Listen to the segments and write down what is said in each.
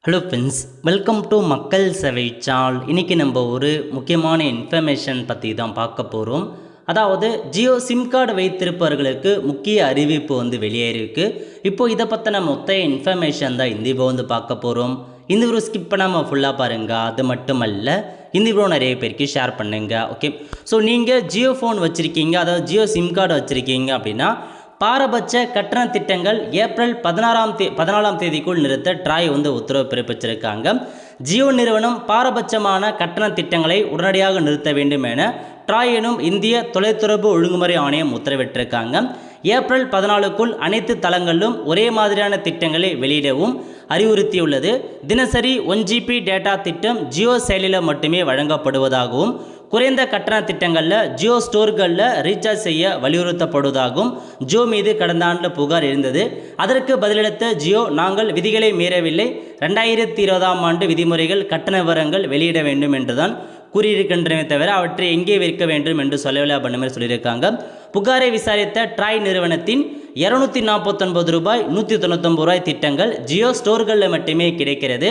Hello friends, welcome to மக்கள் சேவை channel. இன்றைக்கி நம்ம ஒரு முக்கியமான இன்ஃபர்மேஷன் பற்றி தான் பார்க்க போகிறோம். அதாவது ஜியோ சிம் கார்டு வைத்திருப்பவர்களுக்கு முக்கிய அறிவிப்பு வெளியேறிருக்கு. இப்போது இதை பற்றின மொத்த இன்ஃபர்மேஷன் தான் இந்த வீடியோ பார்க்க போகிறோம். இந்த வீடியோ ஸ்கிப் பண்ணாமல் ஃபுல்லாக பாருங்கள். அது மட்டுமல்ல, இந்த வீடியோ நிறைய பேருக்கு ஷேர் பண்ணுங்கள். ஓகே, ஸோ நீங்கள் ஜியோ ஃபோன் வச்சுருக்கீங்க, அதாவது ஜியோ சிம் கார்டு வச்சுருக்கீங்க அப்படின்னா பாரபட்ச கட்டண திட்டங்கள் ஏப்ரல் 14ஆம் தேதிக்குள் நிறுத்த ட்ராய் உத்தரவு பிறப்பிச்சிருக்காங்க. ஜியோ நிறுவனம் பாரபட்சமான கட்டண திட்டங்களை உடனடியாக நிறுத்த வேண்டும் என ட்ராய் எனும் இந்திய தொலைத்தொடர்பு ஒழுங்குமுறை ஆணையம் உத்தரவிட்டிருக்காங்க. ஏப்ரல் 14க்குள் அனைத்து தளங்களிலும் ஒரே மாதிரியான திட்டங்களை வெளியிடவும் அறிவுறுத்தியுள்ளது. தினசரி 1 GB டேட்டா திட்டம் ஜியோ செயலியில் மட்டுமே வழங்கப்படுவதாகவும், குறைந்த கட்டண திட்டங்களில் ஜியோ ஸ்டோர்களில் ரீசார்ஜ் செய்ய வலியுறுத்தப்படுவதாகவும் ஜியோ மீது கடந்த ஆண்டில் புகார் எழுந்தது. அதற்கு பதிலளித்த ஜியோ, நாங்கள் விதிகளை மீறவில்லை, 2020ஆம் ஆண்டு விதிமுறைகள் கட்டண விவரங்கள் வெளியிட வேண்டும் என்றுதான் கூறியிருக்கின்றன தவிர அவற்றை எங்கே விற்க வேண்டும் என்று சொல்லவில்லை அப்படின்ற மாதிரி சொல்லியிருக்காங்க. புகாரை விசாரித்த ட்ராய் நிறுவனத்தின் 249 ரூபாய் 199 ரூபாய் திட்டங்கள் ஜியோ ஸ்டோர்களில் மட்டுமே கிடைக்கிறது.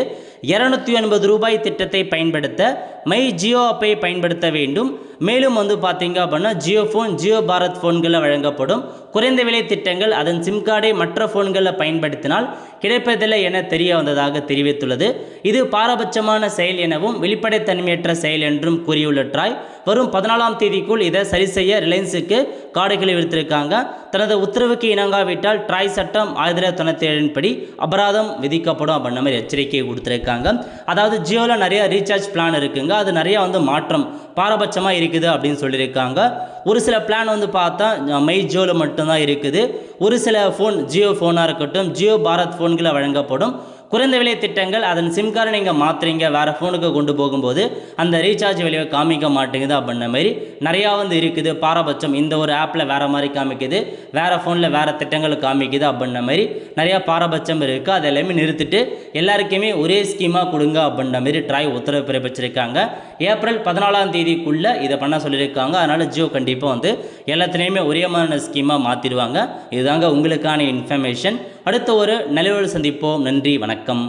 280 ரூபாய் திட்டத்தை பயன்படுத்த மை ஜியோ ஆப்பை பயன்படுத்த வேண்டும். மேலும் பார்த்தீங்க அப்படின்னா ஜியோ ஃபோன், ஜியோ பாரத் ஃபோன்களில் வழங்கப்படும் குறைந்த விலை திட்டங்கள் அதன் சிம் கார்டை மற்ற ஃபோன்களில் பயன்படுத்தினால் கிடைப்பதில்லை என தெரிய வந்ததாக தெரிவித்துள்ளது. இது பாரபட்சமான செயல் எனவும் வெளிப்படைத்தன்மையற்ற செயல் என்றும் கூறியுள்ள ட்ராய், வரும் 14ஆம் தேதிக்குள் இதை சரி செய்ய ரிலையன்ஸுக்கு கார்டுகளை விடுத்திருக்காங்க. தனது உத்தரவுக்கு இணங்காவிட்டால் ட்ராய் சட்டம் 1997 படி அபராதம் விதிக்கப்படும் அப்படின்ற மாதிரி எச்சரிக்கை கொடுத்துருக்காங்க. அதாவது ஜியோவில் நிறைய ரீசார்ஜ் பிளான் இருக்குங்க, அது நிறைய மாற்றம் பாரபட்சமாக இருக்குது அப்படின்னு சொல்லியிருக்காங்க. ஒரு சில பிளான் பார்த்தா மை ஜியோவில் மட்டும்தான் இருக்குது. ஒரு சில ஃபோன், ஜியோ ஃபோனாக இருக்கட்டும், ஜியோ பாரத் ஃபோன்களை வழங்கப்படும் குறைந்த விலை திட்டங்கள் அதன் சிம் கார்டை நீங்கள் மாற்றுறீங்க, வேறு ஃபோனுக்கு கொண்டு போகும்போது அந்த ரீசார்ஜ் விலையை காமிக்க மாட்டேங்குது அப்படின்ற மாதிரி நிறையா இருக்குது. பாரபட்சம், இந்த ஒரு ஆப்பில் வேறு மாதிரி காமிக்குது, வேறு ஃபோனில் வேறு திட்டங்கள் காமிக்குது அப்படின்ற மாதிரி நிறையா பாரபட்சம் இருக்குது. அது எல்லாமே நிறுத்திட்டு எல்லாருக்குமே ஒரே ஸ்கீமாக கொடுங்க அப்படின்ற மாதிரி ட்ராய் உத்தரவு பிறப்பிச்சிருக்காங்க. ஏப்ரல் 14ஆம் தேதிக்குள்ளே இதை பண்ண சொல்லியிருக்காங்க. அதனால் ஜியோ கண்டிப்பாக எல்லாத்துலேயுமே ஒரே மாதிரியான ஸ்கீமாக மாற்றிடுவாங்க. இதுதாங்க உங்களுக்கான இன்ஃபர்மேஷன். அடுத்த ஒரு நிலவில் சந்திப்போம். நன்றி, வணக்கம்.